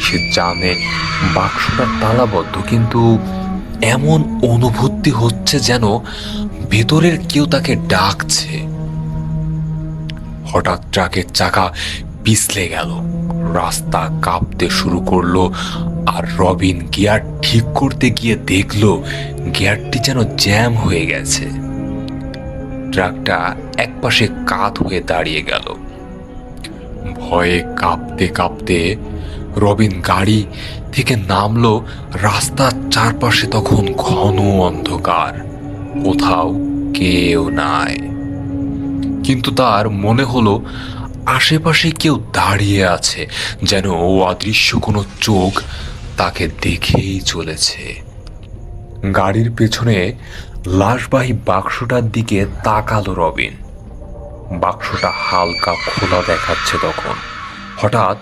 সে জানে বাক্সটা তালাবদ্ধ, কিন্তু এমন অনুভূতি হচ্ছে যেন ভেতরের কেউ তাকে ডাকছে। হঠাৎ ট্রাকের চাকা পিছলে গেল, রাস্তা কাঁপতে শুরু করলো, আর রবিন গিয়ার ঠিক করতে গিয়ে দেখলো গিয়ারটি যেন জ্যাম হয়ে গেছে। ট্রাকটা একপাশে কাত হয়ে দাঁড়িয়ে গেল। ভয়ে কাঁপতে কাঁপতে রবিন গাড়ি থেকে নামলো। রাস্তার চারপাশে তখন ঘন অন্ধকার, কোথাও কেউ নাই। কিন্তু তার মনে হলো আশেপাশে কেউ দাঁড়িয়ে আছে, যেন অদৃশ্য কোনো চোখ তাকে দেখেই চলেছে। গাড়ির পেছনে লাশবাহী বাক্সটার দিকে তাকালো রবিন। বাক্সটা হালকা খোলা দেখাচ্ছে তখন। হঠাৎ